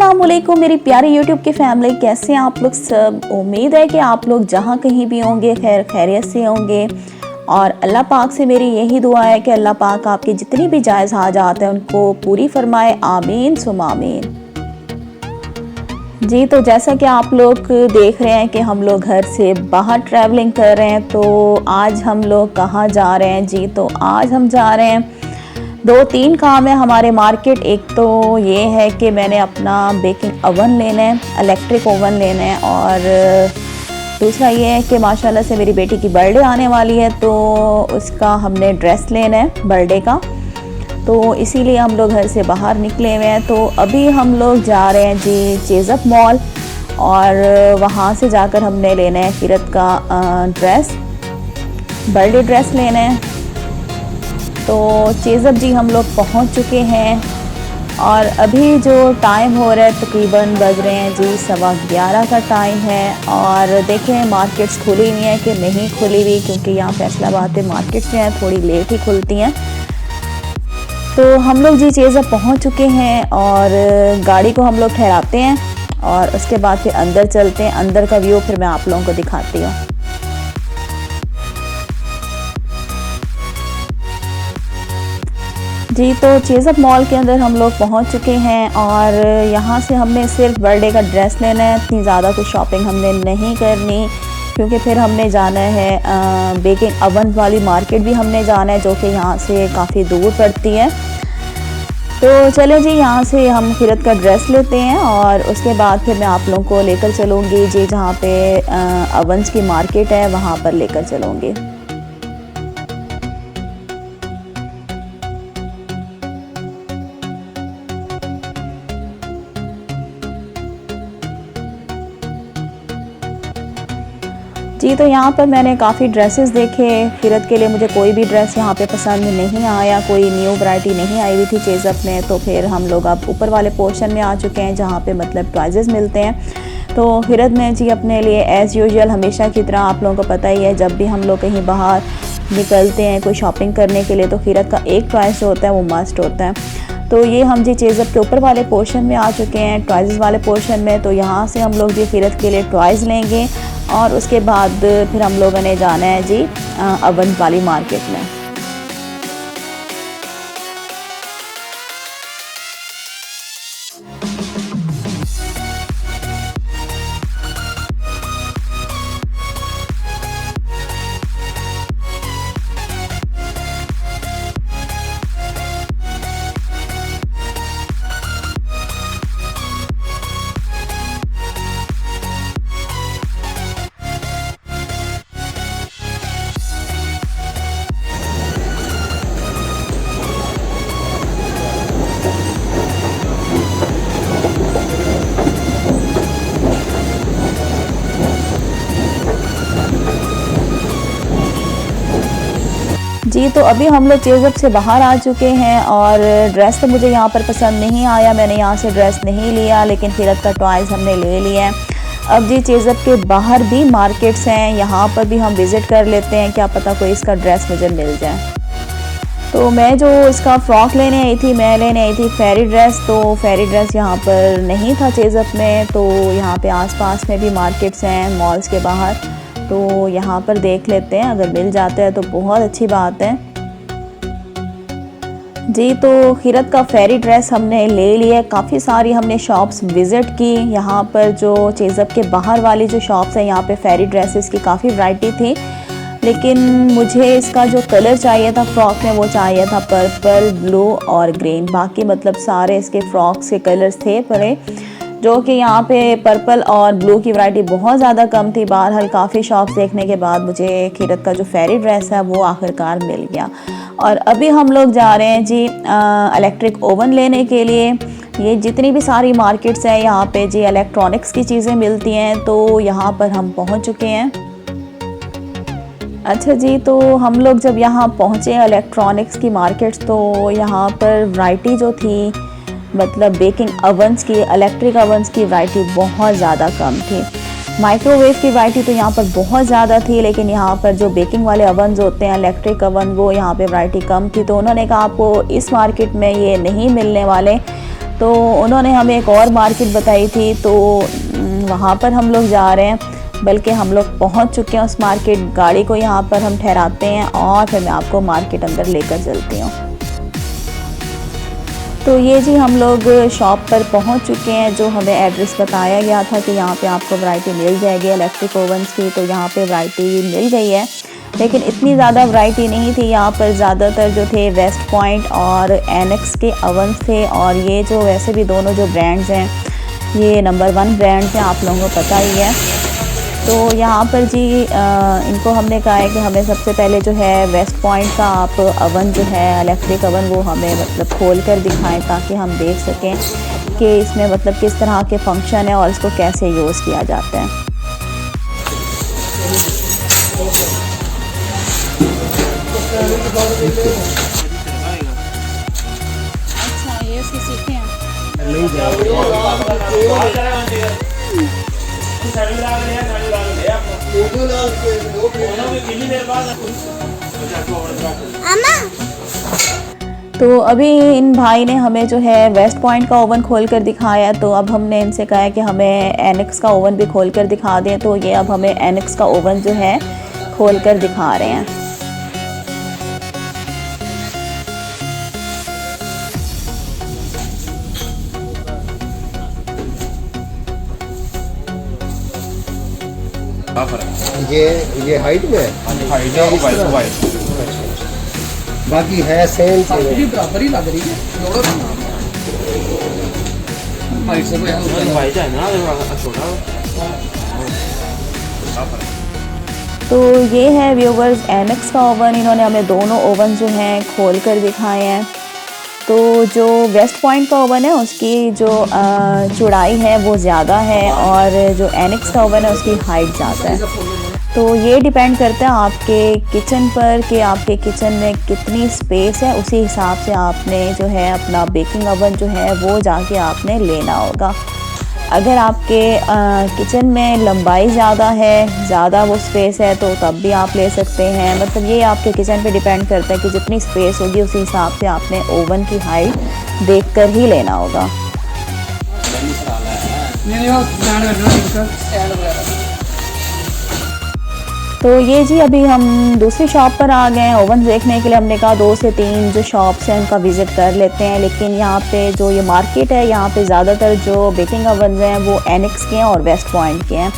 अस्सलामुअलैकुम मेरी प्यारी यूट्यूब की फैमिली, कैसे हैं आप लोग सब। उम्मीद है कि आप लोग जहाँ कहीं भी होंगे खैरियत से होंगे। और अल्लाह पाक से मेरी यही दुआ है कि अल्लाह पाक आपकी जितनी भी जायज़ हाजात हैं उनको पूरी फरमाए, आमीन सुम आमीन। जी तो जैसा कि आप लोग देख रहे हैं कि हम लोग घर से बाहर ट्रैवलिंग कर रहे हैं, तो आज हम लोग कहाँ जा रहे हैं जी। तो आज हम जा रहे हैं, 2-3 काम है हमारे मार्केट। एक तो ये है कि मैंने अपना बेकिंग ओवन लेना है, इलेक्ट्रिक ओवन लेना है। और दूसरा ये है कि माशाल्लाह से मेरी बेटी की बर्थडे आने वाली है, तो उसका हमने ड्रेस लेना है बर्थडे का। तो इसीलिए हम लोग घर से बाहर निकले हुए हैं। तो अभी हम लोग जा रहे हैं जी चेज़अप मॉल, और वहाँ से जाकर हमने लेना है फिरत का ड्रेस, बर्थडे ड्रेस लेना है। तो चेज़अप जी हम लोग पहुँच चुके हैं, और अभी जो टाइम हो रहा है तकरीबन बज रहे हैं जी 11:15 का टाइम है। और देखें मार्केट्स खुली हुई हैं कि नहीं खुली हुई, क्योंकि यहाँ फैसलाबाद में मार्केट्स जो हैं थोड़ी लेट ही खुलती हैं। तो हम लोग जी चेज़अप पहुँच चुके हैं, और गाड़ी को हम लोग ठहराते हैं और उसके बाद फिर अंदर चलते हैं। अंदर का व्यू फिर मैं आप लोगों को दिखाती हूँ। जी तो चेज़अप मॉल के अंदर हम लोग पहुंच चुके हैं, और यहाँ से हमने सिर्फ बर्थडे का ड्रेस लेना है। इतनी ज़्यादा कुछ शॉपिंग हमने नहीं करनी, क्योंकि फिर हमने जाना है बेकिंग ओवन वाली मार्केट भी हमने जाना है, जो कि यहाँ से काफ़ी दूर पड़ती है। तो चलें जी, यहाँ से हम फिरत का ड्रेस लेते हैं, और उसके बाद फिर मैं आप लोगों को लेकर चलूँगी जी जहाँ पे ओवन्स की मार्केट है, वहाँ पर लेकर चलूँगी। जी तो यहाँ पर मैंने काफ़ी ड्रेसेस देखे। फिरत के लिए मुझे कोई भी ड्रेस यहाँ पे पसंद नहीं आया, कोई न्यू वैरायटी नहीं आई हुई थी चेज़अप में। तो फिर हम लोग अब ऊपर वाले पोर्शन में आ चुके हैं, जहाँ पे मतलब टॉयज़ मिलते हैं। तो फिरत में जी अपने लिए एज़ यूजुअल हमेशा की तरह, आप लोगों को पता ही है, जब भी हम लोग कहीं बाहर निकलते हैं कोई शॉपिंग करने के लिए, तो फिरत का एक टॉयज़ जो होता है वो मस्ट होता है। तो ये हम जी चेज़अप के ऊपर वाले पोर्शन में आ चुके हैं, टॉयज़ वाले पोर्शन में। तो यहाँ से हम लोग जी फिरत के लिए टॉयज़ लेंगे, और उसके बाद फिर हम लोगों ने जाना है जी ओवन वाली मार्केट में। जी तो अभी हम लोग चेज़अप से बाहर आ चुके हैं, और ड्रेस तो मुझे यहाँ पर पसंद नहीं आया, मैंने यहाँ से ड्रेस नहीं लिया, लेकिन फिरत का टॉयज़ हमने ले लिया है। अब जी चेज़अप के बाहर भी मार्केट्स हैं, यहाँ पर भी हम विज़िट कर लेते हैं, क्या पता कोई इसका ड्रेस मुझे मिल जाए। तो मैं जो इसका फ़्रॉक लेने आई थी, मैं लेने आई थी फेरी ड्रेस। तो फेरी ड्रेस यहाँ पर नहीं था चेज़अप में। तो यहाँ पे आसपास में भी मार्केट्स हैं मॉल्स के बाहर, तो यहाँ पर देख लेते हैं, अगर मिल जाता है तो बहुत अच्छी बात है। जी तो खीरत का फेरी ड्रेस हमने ले लिया। काफ़ी सारी हमने शॉप्स विज़िट की। यहाँ पर जो चेज़अप के बाहर वाली जो शॉप्स हैं, यहाँ पे फेरी ड्रेसेस की काफ़ी वैरायटी थी, लेकिन मुझे इसका जो कलर चाहिए था फ्रॉक में, वो चाहिए था पर्पल, ब्लू और ग्रीन। बाकी मतलब सारे इसके फ्रॉक्स के कलर्स थे परे, जो कि यहाँ पे पर्पल और ब्लू की वैरायटी बहुत ज़्यादा कम थी। बहरहाल काफ़ी शॉप्स देखने के बाद मुझे खीरत का जो फेरी ड्रेस है वो आखिरकार मिल गया। और अभी हम लोग जा रहे हैं जी इलेक्ट्रिक ओवन लेने के लिए। ये जितनी भी सारी मार्केट्स हैं यहाँ पे जी इलेक्ट्रॉनिक्स की चीज़ें मिलती हैं, तो यहाँ पर हम पहुँच चुके हैं। अच्छा जी, तो हम लोग जब यहाँ पहुँचे इलेक्ट्रॉनिक्स की मार्केट्स, तो यहाँ पर वैरायटी जो थी, मतलब बेकिंग ओवन्स की, इलेक्ट्रिक ओवन्स की वैरायटी बहुत ज़्यादा कम थी। माइक्रोवेव की वैरायटी तो यहाँ पर बहुत ज़्यादा थी, लेकिन यहाँ पर जो बेकिंग वाले ओवन्स होते हैं इलेक्ट्रिक ओवन, वो यहाँ पे वैरायटी कम थी। तो उन्होंने कहा आपको इस मार्केट में ये नहीं मिलने वाले, तो उन्होंने हमें एक और मार्केट बताई थी, तो वहाँ पर हम लोग जा रहे हैं, बल्कि हम लोग पहुँच चुके हैं उस मार्केट। गाड़ी को यहाँ पर हम ठहराते हैं और फिर मैं आपको मार्केट अंदर लेकर चलती हूँ। तो ये जी हम लोग शॉप पर पहुंच चुके हैं। जो हमें एड्रेस बताया गया था कि यहाँ पे आपको वैरायटी मिल जाएगी इलेक्ट्रिक ओवंस की, तो यहाँ पे वैरायटी मिल गई है, लेकिन इतनी ज़्यादा वैरायटी नहीं थी। यहाँ पर ज़्यादातर जो थे वेस्ट पॉइंट और एनेक्स के ओवंस थे, और ये जो वैसे भी दोनों जो ब्रांड्स हैं ये नंबर 1 ब्रांड्स हैं, आप लोगों को पता ही है। तो यहाँ पर जी इनको हमने कहा है कि हमें सबसे पहले जो है वेस्ट पॉइंट का आप अवन जो है इलेक्ट्रिक अवन वो हमें मतलब खोल कर दिखाएं, ताकि हम देख सकें कि इसमें मतलब किस तरह के फंक्शन है और इसको कैसे यूज़ किया जाता है। अच्छा, ये उसकी सीखे हैं। तो अभी इन भाई ने हमें जो है वेस्ट पॉइंट का ओवन खोल कर दिखाया, तो अब हमने इनसे कहा है कि हमें एनेक्स का ओवन भी खोल कर दिखा दें। तो ये अब हमें एनेक्स का ओवन जो है खोल कर दिखा रहे हैं। ये हाइट में है, हाइट है वाइट। बाकी है सेम बराबर ही लग रही है, हाइट से कोई वाइट है ना छोटा। तो ये है व्यूवर्स एनेक्स का ओवन। इन्होंने हमें दोनों ओवन जो हैं खोल कर दिखाए हैं। तो जो वेस्ट पॉइंट का ओवन है उसकी जो चौड़ाई है वो ज़्यादा है, और जो एनेक्स का ओवन है उसकी हाइट ज़्यादा है। तो ये डिपेंड करता है आपके किचन पर कि आपके किचन में कितनी स्पेस है, उसी हिसाब से आपने जो है अपना बेकिंग ओवन जो है वो जाके आपने लेना होगा। अगर आपके किचन में लंबाई ज़्यादा है, ज़्यादा वो स्पेस है, तो तब भी आप ले सकते हैं। मतलब ये आपके किचन पे डिपेंड करता है कि जितनी स्पेस होगी उसी हिसाब से आपने ओवन की हाइट देखकर ही लेना होगा। तो ये जी अभी हम दूसरी शॉप पर आ गए हैं ओवन देखने के लिए। हमने कहा 2 से 3 जो शॉप्स हैं उनका विज़िट कर लेते हैं, लेकिन यहाँ पे जो ये मार्केट है यहाँ पे ज़्यादातर जो बेकिंग ओवन हैं वो एनेक्स के हैं और वेस्ट पॉइंट के हैं।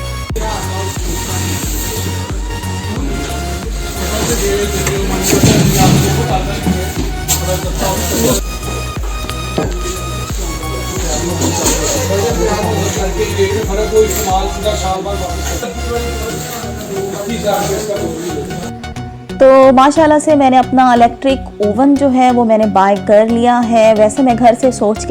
तो माशाल्लाह से मैंने अपना इलेक्ट्रिक ओवन जो है वो मैंने बाय कर लिया है। वैसे मैं घर से सोच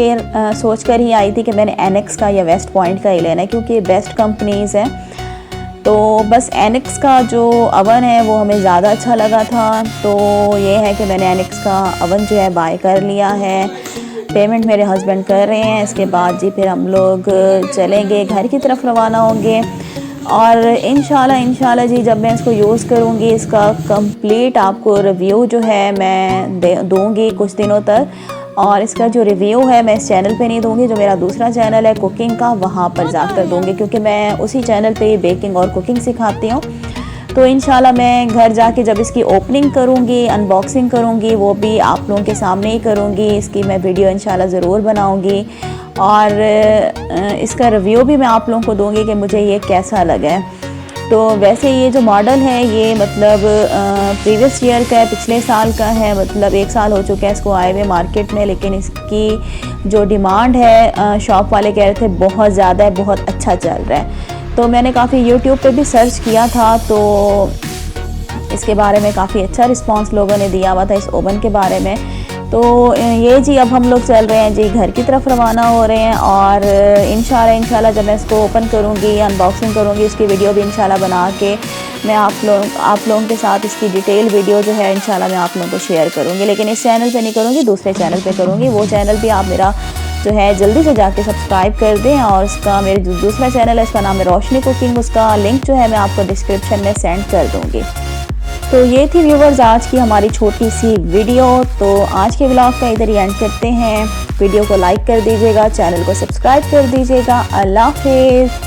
कर ही आई थी कि मैंने एनेक्स का या वेस्ट पॉइंट का ही लेना है, क्योंकि बेस्ट कंपनीज़ हैं। तो बस एनेक्स का जो ओवन है वो हमें ज़्यादा अच्छा लगा था, तो ये है कि मैंने एनेक्स का ओवन जो है बाय कर लिया है। पेमेंट मेरे हस्बैंड कर रहे हैं। इसके बाद जी फिर हम लोग चलेंगे, घर की तरफ रवाना होंगे, और इंशाल्लाह जी जब मैं इसको यूज़ करूँगी इसका कंप्लीट आपको रिव्यू जो है मैं दूँगी कुछ दिनों तक। और इसका जो रिव्यू है मैं इस चैनल पे नहीं दूँगी, जो मेरा दूसरा चैनल है कुकिंग का वहाँ पर जाकर दूँगी, क्योंकि मैं उसी चैनल पे बेकिंग और कुकिंग सिखाती हूँ। तो इंशाल्लाह मैं घर जाके जब इसकी ओपनिंग करूँगी, अनबॉक्सिंग करूँगी, वो भी आप लोगों के सामने ही करूँगी। इसकी मैं वीडियो इंशाल्लाह ज़रूर बनाऊँगी, और इसका रिव्यू भी मैं आप लोगों को दूँगी कि मुझे ये कैसा लगा है। तो वैसे ये जो मॉडल है ये मतलब प्रीवियस ईयर का है, पिछले साल का है, मतलब 1 साल हो चुका है इसको आए हुए मार्केट में, लेकिन इसकी जो डिमांड है शॉप वाले कह रहे थे बहुत ज़्यादा है, बहुत अच्छा चल रहा है। तो मैंने काफ़ी यूट्यूब पे भी सर्च किया था, तो इसके बारे में काफ़ी अच्छा रिस्पांस लोगों ने दिया हुआ था इस ओवन के बारे में। तो ये जी अब हम लोग चल रहे हैं जी घर की तरफ रवाना हो रहे हैं, और इंशाल्लाह जब मैं इसको ओपन करूँगी, अनबॉक्सिंग करूँगी, उसकी वीडियो भी इंशाल्लाह बना के मैं आप लोगों के साथ इसकी डिटेल वीडियो जो है इंशाल्लाह मैं आप लोगों को शेयर करूँगी। लेकिन इस चैनल पे नहीं करूँगी, दूसरे चैनल पे करूँगी। वो चैनल भी आप मेरा जो है जल्दी से जाके सब्सक्राइब कर दें, और उसका मेरे जो दूसरा चैनल है उसका नाम है रोशनी कुकिंग, उसका लिंक जो है मैं आपको डिस्क्रिप्शन में सेंड कर दूँगी। तो ये थी व्यूवर्स आज की हमारी छोटी सी वीडियो। तो आज के व्लॉग का इधर ही एंड करते हैं। वीडियो को लाइक कर दीजिएगा, चैनल को सब्सक्राइब कर दीजिएगा। अल्लाह हाफिज़।